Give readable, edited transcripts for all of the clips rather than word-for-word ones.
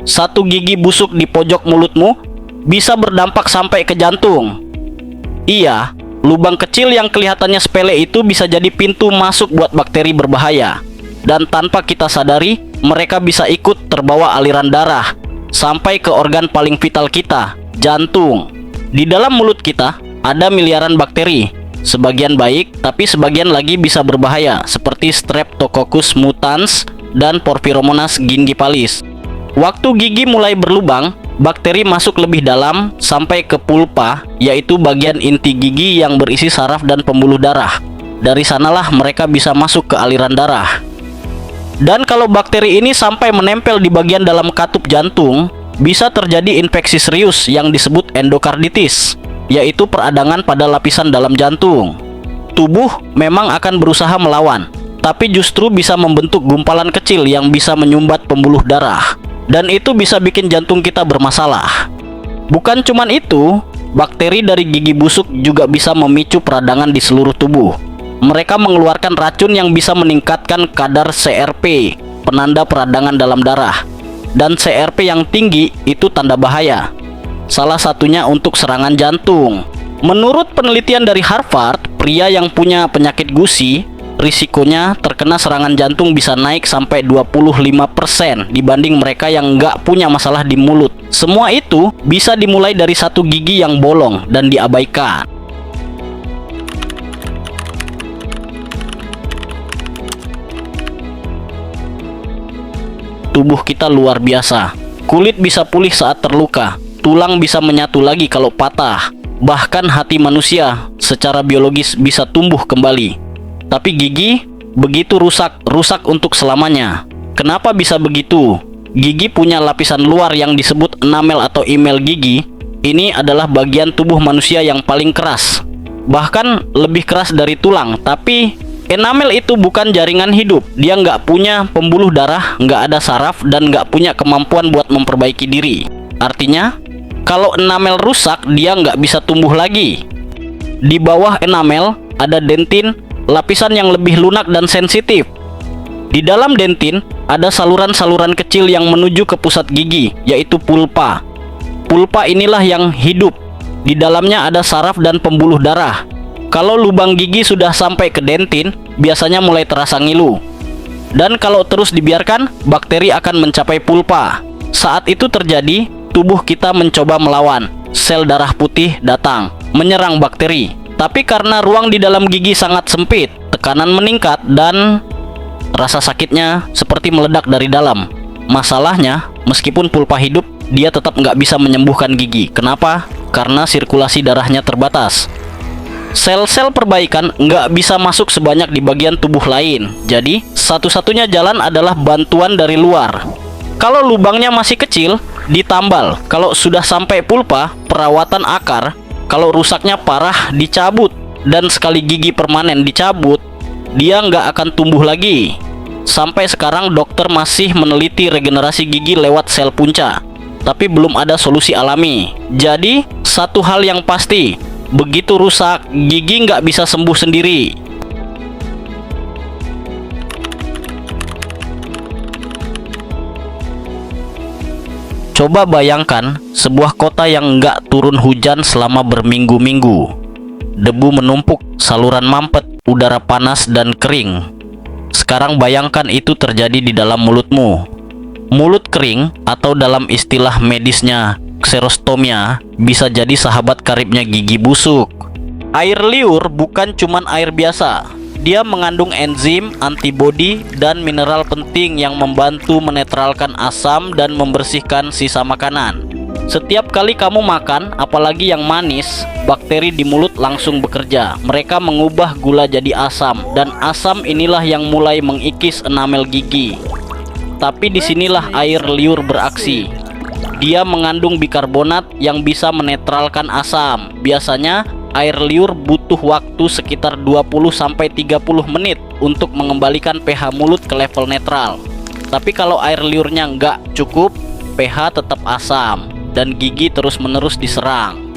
Satu gigi busuk di pojok mulutmu bisa berdampak sampai ke jantung. Iya, lubang kecil yang kelihatannya sepele itu bisa jadi pintu masuk buat bakteri berbahaya. Dan tanpa kita sadari, mereka bisa ikut terbawa aliran darah sampai ke organ paling vital kita, jantung. Di dalam mulut kita ada miliaran bakteri. Sebagian baik, tapi sebagian lagi bisa berbahaya, seperti Streptococcus mutans dan Porphyromonas gingivalis. Waktu gigi mulai berlubang, bakteri masuk lebih dalam sampai ke pulpa, yaitu bagian inti gigi yang berisi saraf dan pembuluh darah. Dari sanalah mereka bisa masuk ke aliran darah. Dan kalau bakteri ini sampai menempel di bagian dalam katup jantung, bisa terjadi infeksi serius yang disebut endokarditis, yaitu peradangan pada lapisan dalam jantung. Tubuh memang akan berusaha melawan, tapi justru bisa membentuk gumpalan kecil yang bisa menyumbat pembuluh darah. Dan itu bisa bikin jantung kita bermasalah. Bukan cuman itu, bakteri dari gigi busuk juga bisa memicu peradangan di seluruh tubuh. Mereka mengeluarkan racun yang bisa meningkatkan kadar CRP, penanda peradangan dalam darah. Dan CRP yang tinggi itu tanda bahaya. Salah satunya untuk serangan jantung. Menurut penelitian dari Harvard, pria yang punya penyakit gusi, risikonya terkena serangan jantung bisa naik sampai 25% dibanding mereka yang nggak punya masalah di mulut. Semua itu bisa dimulai dari satu gigi yang bolong dan diabaikan. Tubuh kita luar biasa. Kulit bisa pulih saat terluka, tulang bisa menyatu lagi kalau patah. Bahkan hati manusia secara biologis bisa tumbuh kembali. Tapi gigi begitu rusak untuk selamanya. Kenapa bisa begitu? Gigi punya lapisan luar yang disebut enamel atau email gigi. Ini adalah bagian tubuh manusia yang paling keras, bahkan lebih keras dari tulang. Tapi enamel itu bukan jaringan hidup. Dia nggak punya pembuluh darah, nggak ada saraf, dan nggak punya kemampuan buat memperbaiki diri. Artinya, kalau enamel rusak, dia nggak bisa tumbuh lagi. Di bawah enamel ada dentin, lapisan yang lebih lunak dan sensitif. Di dalam dentin ada saluran-saluran kecil yang menuju ke pusat gigi, yaitu pulpa. Pulpa inilah yang hidup. Di dalamnya ada saraf dan pembuluh darah. Kalau lubang gigi sudah sampai ke dentin, biasanya mulai terasa ngilu. Dan kalau terus dibiarkan, bakteri akan mencapai pulpa. Saat itu terjadi, tubuh kita mencoba melawan. Sel darah putih datang, menyerang bakteri. Tapi karena ruang di dalam gigi sangat sempit, tekanan meningkat dan rasa sakitnya seperti meledak dari dalam. Masalahnya, meskipun pulpa hidup, dia tetap nggak bisa menyembuhkan gigi. Kenapa? Karena sirkulasi darahnya terbatas. Sel-sel perbaikan nggak bisa masuk sebanyak di bagian tubuh lain. Jadi, satu-satunya jalan adalah bantuan dari luar. Kalau lubangnya masih kecil, ditambal. Kalau sudah sampai pulpa, perawatan akar. Kalau rusaknya parah, dicabut. Dan sekali gigi permanen dicabut, dia nggak akan tumbuh lagi. Sampai sekarang dokter masih meneliti regenerasi gigi lewat sel punca, tapi belum ada solusi alami. Jadi, satu hal yang pasti, begitu rusak, gigi nggak bisa sembuh sendiri. Coba bayangkan sebuah kota yang nggak turun hujan selama berminggu-minggu. Debu menumpuk, saluran mampet, udara panas dan kering. Sekarang bayangkan itu terjadi di dalam mulutmu. Mulut kering atau dalam istilah medisnya xerostomia bisa jadi sahabat karibnya gigi busuk. Air liur bukan cuman air biasa. Dia mengandung enzim, antibodi, dan mineral penting yang membantu menetralkan asam dan membersihkan sisa makanan. Setiap kali kamu makan, apalagi yang manis, bakteri di mulut langsung bekerja. Mereka mengubah gula jadi asam, dan asam inilah yang mulai mengikis enamel gigi. Tapi disinilah air liur beraksi. Dia mengandung bikarbonat yang bisa menetralkan asam. Biasanya air liur butuh waktu sekitar 20-30 menit untuk mengembalikan pH mulut ke level netral. Tapi kalau air liurnya nggak cukup, pH tetap asam dan gigi terus-menerus diserang.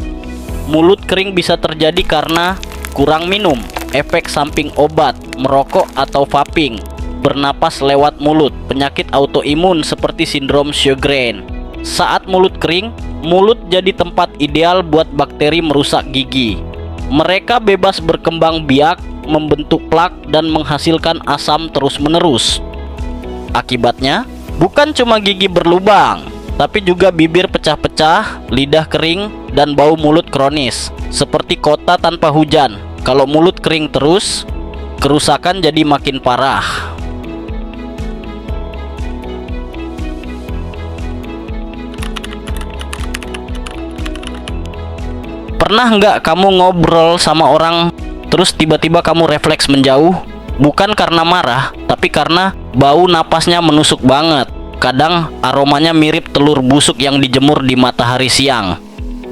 Mulut kering bisa terjadi karena kurang minum, efek samping obat, merokok atau vaping, bernapas lewat mulut, penyakit autoimun seperti sindrom Sjögren, Saat mulut kering, mulut jadi tempat ideal buat bakteri merusak gigi. Mereka bebas berkembang biak, membentuk plak, dan menghasilkan asam terus-menerus. Akibatnya, bukan cuma gigi berlubang, tapi juga bibir pecah-pecah, lidah kering, dan bau mulut kronis, seperti kota tanpa hujan. Kalau mulut kering terus, kerusakan jadi makin parah. Pernah nggak kamu ngobrol sama orang, terus tiba-tiba kamu refleks menjauh? Bukan karena marah, tapi karena bau napasnya menusuk banget. Kadang aromanya mirip telur busuk yang dijemur di matahari siang.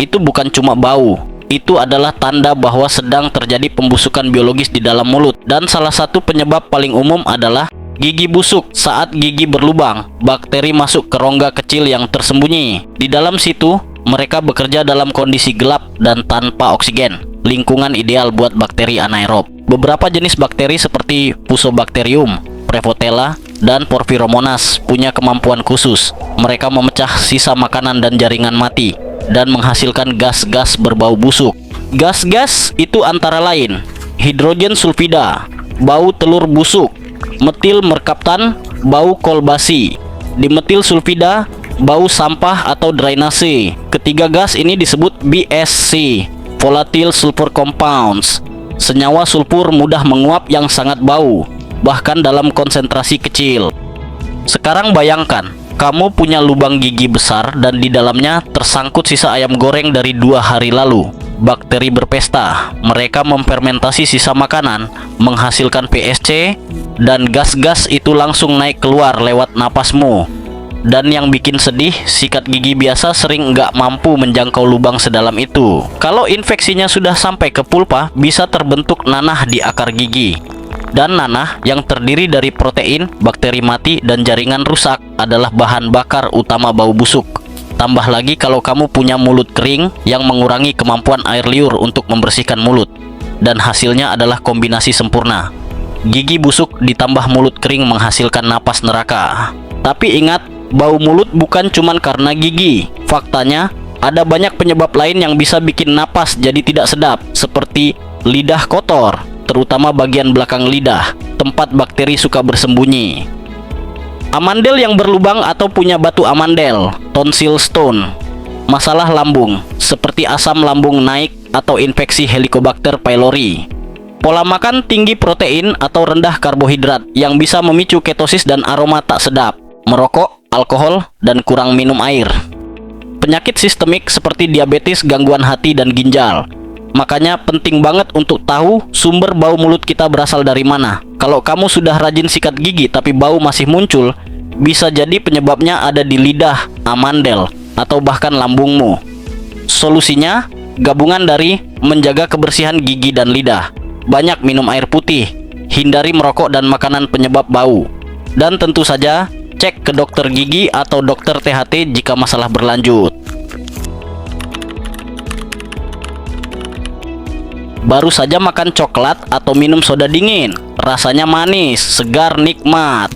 Itu bukan cuma bau, itu adalah tanda bahwa sedang terjadi pembusukan biologis di dalam mulut. Dan salah satu penyebab paling umum adalah gigi busuk. Saat gigi berlubang, bakteri masuk ke rongga kecil yang tersembunyi. Di dalam situ, mereka bekerja dalam kondisi gelap dan tanpa oksigen. Lingkungan ideal buat bakteri anaerob. Beberapa jenis bakteri seperti Fusobacterium, Prevotella, dan Porphyromonas punya kemampuan khusus. Mereka memecah sisa makanan dan jaringan mati dan menghasilkan gas-gas berbau busuk. Gas-gas itu antara lain hidrogen sulfida, bau telur busuk; metil merkaptan, bau kolbasi; dimetil sulfida, bau sampah atau drainase. Ketiga gas ini disebut BSC, volatile sulfur compounds. Senyawa sulfur mudah menguap yang sangat bau, bahkan dalam konsentrasi kecil. Sekarang bayangkan, kamu punya lubang gigi besar dan di dalamnya tersangkut sisa ayam goreng dari 2 hari lalu. Bakteri berpesta, mereka memfermentasi sisa makanan, menghasilkan PSC, dan gas-gas itu langsung naik keluar lewat napasmu. Dan yang bikin sedih, sikat gigi biasa sering nggak mampu menjangkau lubang sedalam itu. Kalau infeksinya sudah sampai ke pulpa, bisa terbentuk nanah di akar gigi. Dan nanah yang terdiri dari protein, bakteri mati, dan jaringan rusak adalah bahan bakar utama bau busuk. Tambah lagi kalau kamu punya mulut kering yang mengurangi kemampuan air liur untuk membersihkan mulut. Dan hasilnya adalah kombinasi sempurna. Gigi busuk ditambah mulut kering menghasilkan napas neraka. Tapi ingat, bau mulut bukan cuman karena gigi. Faktanya, ada banyak penyebab lain yang bisa bikin napas jadi tidak sedap, seperti lidah kotor, terutama bagian belakang lidah, tempat bakteri suka bersembunyi. Amandel yang berlubang atau punya batu amandel, tonsil stone, masalah lambung, seperti asam lambung naik atau infeksi Helicobacter pylori. Pola makan tinggi protein atau rendah karbohidrat yang bisa memicu ketosis dan aroma tak sedap. Merokok, alkohol, dan kurang minum air. Penyakit sistemik seperti diabetes, gangguan hati, dan ginjal. Makanya penting banget untuk tahu sumber bau mulut kita berasal dari mana. Kalau kamu sudah rajin sikat gigi tapi bau masih muncul, bisa jadi penyebabnya ada di lidah, amandel, atau bahkan lambungmu. Solusinya, gabungan dari menjaga kebersihan gigi dan lidah, banyak minum air putih, hindari merokok dan makanan penyebab bau, dan tentu saja cek ke dokter gigi atau dokter THT jika masalah berlanjut. Baru saja makan coklat atau minum soda dingin, rasanya manis, segar, nikmat.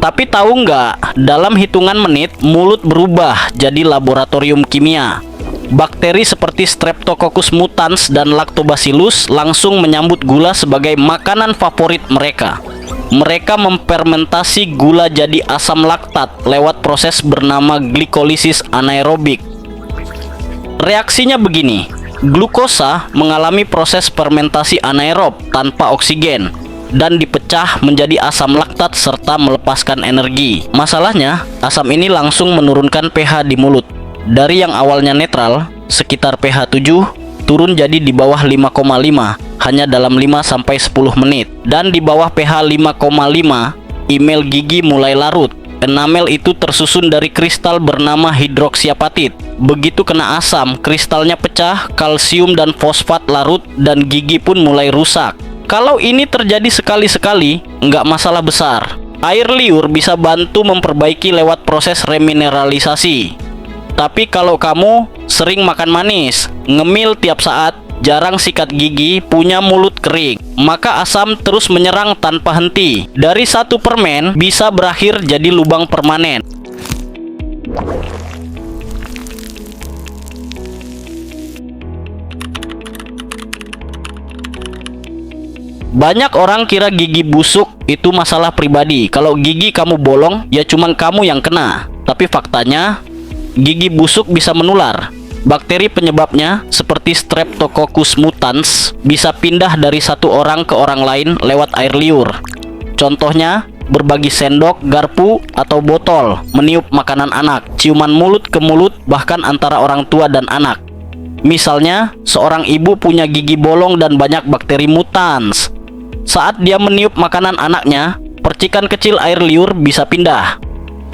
Tapi tahu nggak, dalam hitungan menit mulut berubah jadi laboratorium kimia. Bakteri seperti Streptococcus mutans dan Lactobacillus langsung menyambut gula sebagai makanan favorit mereka. Mereka memfermentasi gula jadi asam laktat lewat proses bernama glikolisis anaerobik. Reaksinya begini, glukosa mengalami proses fermentasi anaerob tanpa oksigen dan dipecah menjadi asam laktat serta melepaskan energi. Masalahnya, asam ini langsung menurunkan pH di mulut. Dari yang awalnya netral, sekitar pH 7, turun jadi di bawah 5,5 hanya dalam 5-10 menit. Dan di bawah pH 5,5, email gigi mulai larut. Enamel itu tersusun dari kristal bernama hidroksiapatit. Begitu kena asam, kristalnya pecah, kalsium dan fosfat larut, dan gigi pun mulai rusak. Kalau ini terjadi sekali-sekali, nggak masalah besar. Air liur bisa bantu memperbaiki lewat proses remineralisasi. Tapi kalau kamu sering makan manis, ngemil tiap saat, jarang sikat gigi, punya mulut kering, maka asam terus menyerang tanpa henti. Dari satu permen bisa berakhir jadi lubang permanen. Banyak orang kira gigi busuk itu masalah pribadi. Kalau gigi kamu bolong, ya cuman kamu yang kena. Tapi faktanya, gigi busuk bisa menular. Bakteri penyebabnya seperti Streptococcus mutans bisa pindah dari satu orang ke orang lain lewat air liur. Contohnya, berbagi sendok, garpu, atau botol, meniup makanan anak, ciuman mulut ke mulut, bahkan antara orang tua dan anak. Misalnya, seorang ibu punya gigi bolong dan banyak bakteri mutans. Saat dia meniup makanan anaknya, percikan kecil air liur bisa pindah.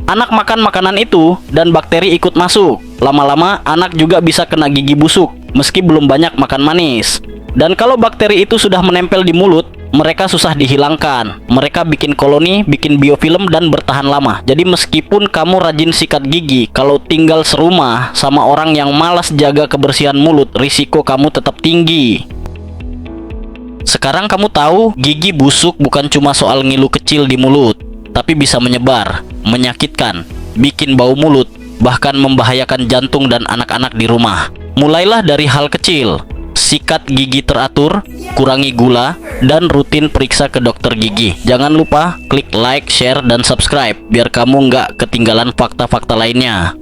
Anak makan makanan itu dan bakteri ikut masuk. Lama-lama anak juga bisa kena gigi busuk meski belum banyak makan manis. Dan kalau bakteri itu sudah menempel di mulut, mereka susah dihilangkan. Mereka bikin koloni, bikin biofilm dan bertahan lama. Jadi meskipun kamu rajin sikat gigi, kalau tinggal serumah sama orang yang malas jaga kebersihan mulut, risiko kamu tetap tinggi. Sekarang kamu tahu, gigi busuk bukan cuma soal ngilu kecil di mulut, tapi bisa menyebar, menyakitkan, bikin bau mulut, bahkan membahayakan jantung dan anak-anak di rumah. Mulailah dari hal kecil. Sikat gigi teratur, kurangi gula, dan rutin periksa ke dokter gigi. Jangan lupa klik like, share, dan subscribe biar kamu nggak ketinggalan fakta-fakta lainnya.